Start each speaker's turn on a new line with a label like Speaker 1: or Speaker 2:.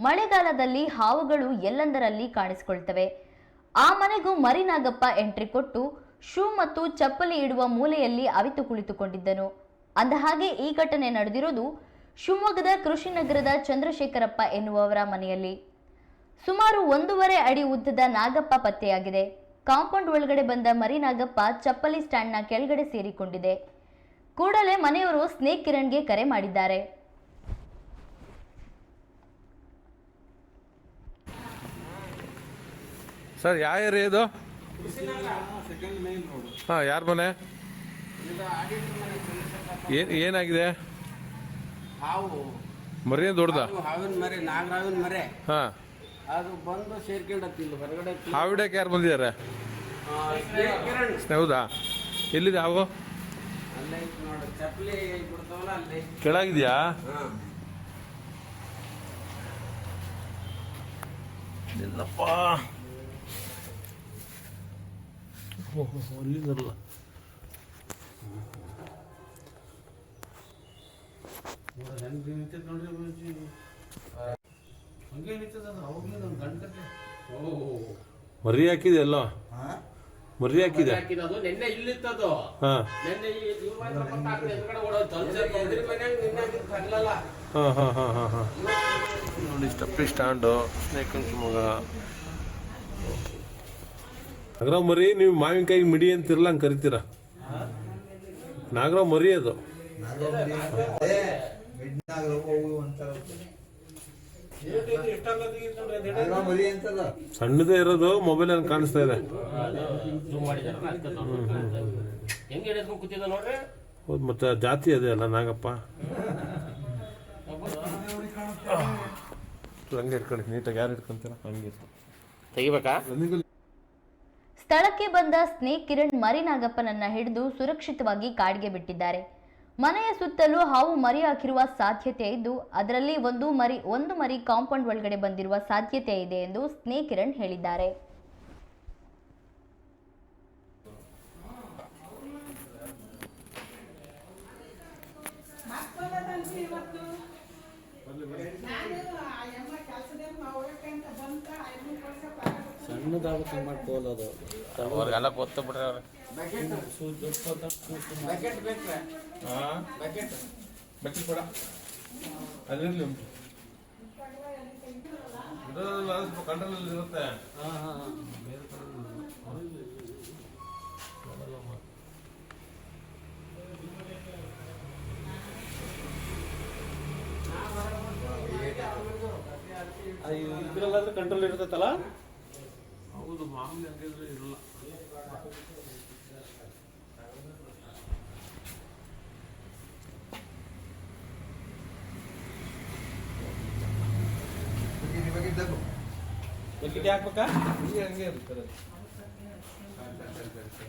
Speaker 1: ಮಳೆಗಾಲದಲ್ಲಿ ಹಾವುಗಳು ಎಲ್ಲೆಂದರಲ್ಲಿ ಕಾಣಿಸಿಕೊಳ್ತವೆ. ಆ ಮನೆಗೂ ಮರಿನಾಗಪ್ಪ ಎಂಟ್ರಿ ಕೊಟ್ಟು ಶೂ ಮತ್ತು ಚಪ್ಪಲಿ ಇಡುವ ಮೂಲೆಯಲ್ಲಿ ಅವಿತು ಕುಳಿತುಕೊಂಡಿದ್ದನು. ಅಂದಹಾಗೆ ಈ ಘಟನೆ ನಡೆದಿರುವುದು ಶಿವಮೊಗ್ಗದ ಕೃಷಿನಗರದ ಚಂದ್ರಶೇಖರಪ್ಪ ಎನ್ನುವವರ ಮನೆಯಲ್ಲಿ. ಸುಮಾರು 1.5 ಅಡಿ ಉದ್ದದ ನಾಗಪ್ಪ ಪತ್ತೆಯಾಗಿದೆ. ಕಾಂಪೌಂಡ್ ಒಳಗಡೆ ಬಂದ ಮರಿನಾಗಪ್ಪ ಚಪ್ಪಲಿ ಸ್ಟ್ಯಾಂಡ್ನ ಕೆಳಗಡೆ ಸೇರಿಕೊಂಡಿದೆ. ಕೂಡಲೇ ಮನೆಯವರು ಸ್ನೇಕ್ ಕಿರಣ್ಗೆ ಕರೆ ಮಾಡಿದ್ದಾರೆ.
Speaker 2: ಸರ್ ಯಾವ ಏರಿಯಾ ಇದು? ಹಾಂ, ಯಾರ ಮನೆ? ಏನಾಗಿದೆ?
Speaker 3: ಹಾವು
Speaker 2: ಮರಿ ದೊಡ್ಡದ?
Speaker 3: ಹಾವಿನ ಮರಿ, ನಾಗರಾವಿನ ಮರಿ.
Speaker 2: ಹಾಂ,
Speaker 3: ಅದು ಬಂದು ಸೇರ್ಕೊಂಡತ್ತಿಲ್ಲ ಹೊರಗಡೆ.
Speaker 2: ಹಾವಿಡಕ್ಕೆ ಯಾರು ಬಂದಿದ್ದಾರೆ? ಹೌದಾ? ಎಲ್ಲಿದೆ ಹಾವು?
Speaker 3: ಅಲ್ಲೇ ನೋಡಿ, ಚಪ್ಪಲಿ ಬಿಡ್ತಾವಲ್ಲ ಅಲ್ಲೇ
Speaker 2: ಕೆಳಗಿದ್ಯಾ? ಇಲ್ಲಪ್ಪ, ಅಲ್ಲಿದಲ್ಲ. ಮರಿ ಹಾಕಿದೆ ಅಲ್ಲ? ಮರಿ ಹಾಕಿದೆ.
Speaker 3: ನೆನ್ನೆ ಇಲ್ಲಿತ್ತದು. ನೆನ್ನೆ
Speaker 2: ನೋಡಿ, ಸ್ಟಪ್ಪಿ ಸ್ಟ್ಯಾಂಡು, ಸ್ನೇಕ್ ಶಿವಮೊಗ್ಗ. ನಾಗರಾವ್ ಮರಿ ನೀವು ಮಾವಿನಕಾಯಿ ಮಿಡಿ ಅಂತಿರಲ್ಲ, ಹಂಗೆ ಕರಿತೀರ? ನಾಗರಾವ್ ಮರಿ ಅದು. ಸಣ್ಣದೇ ಇರೋದು, ಮೊಬೈಲ್ ಅಲ್ಲಿ ಕಾಣಿಸ್ತಾ ಇದೆ. ಹೌದು, ಮತ್ತೆ ಜಾತಿ ಅದೇ ಅಲ್ಲ ನಾಗಪ್ಪ. ಹಂಗೆ ಇಟ್ಕೊಳ್ಳಿ ನೀಟಾಗಿ. ಯಾರು ಇಟ್ಕೊಂತೀರ? ಹಂಗೆ
Speaker 3: ತೆಗಿಬೇಕಾ?
Speaker 1: ಸ್ಥಳಕ್ಕೆ ಬಂದ ಸ್ನೇಕ್ ಕಿರಣ್ ಮರಿನಾಗಪ್ಪನನ್ನ ಹಿಡಿದು ಸುರಕ್ಷಿತವಾಗಿ ಕಾಡಿಗೆ ಬಿಟ್ಟಿದ್ದಾರೆ. ಮನೆಯ ಸುತ್ತಲೂ ಹಾವು ಮರಿ ಹಾಕಿರುವ ಸಾಧ್ಯತೆ ಇದ್ದು, ಅದರಲ್ಲಿ ಒಂದು ಮರಿ ಕಾಂಪೌಂಡ್ ಒಳಗಡೆ ಬಂದಿರುವ ಸಾಧ್ಯತೆ ಇದೆ ಎಂದು ಸ್ನೇಕ್ ಕಿರಣ್ ಹೇಳಿದ್ದಾರೆ.
Speaker 3: ಸಣ್ಣದಾಗುತ್ತೆ ಮಾಡ್ಕೊಳ್ಳೋದು.
Speaker 2: ಅವ್ರಿಗೆಲ್ಲ ಗೊತ್ತು ಬಿಡ್ರಿ. ಅವ್ರೆ ಬಕೆಟ್ ಬೇಡ, ಅದಿರಲಿ. ಉಂಟು ಕಂಟ್ರೋಲಲ್ಲಿ ಇರುತ್ತೆ.
Speaker 3: ಇದ್ರಲ್ಲಾದ್ರೆ ಕಂಟ್ರೋಲ್ ಇರ್ತೈತಲ್ಲ?
Speaker 2: ಹೌದು, ಮಾಮೂಲಿ ಹಂಗಿದ್ರೆ ಇರಲ್ಲ.
Speaker 3: ಬಕೆಟ್ ಹಾಕ್ಬೇಕಾ?
Speaker 2: ಹಂಗೆ ಇರ್ತದೆ.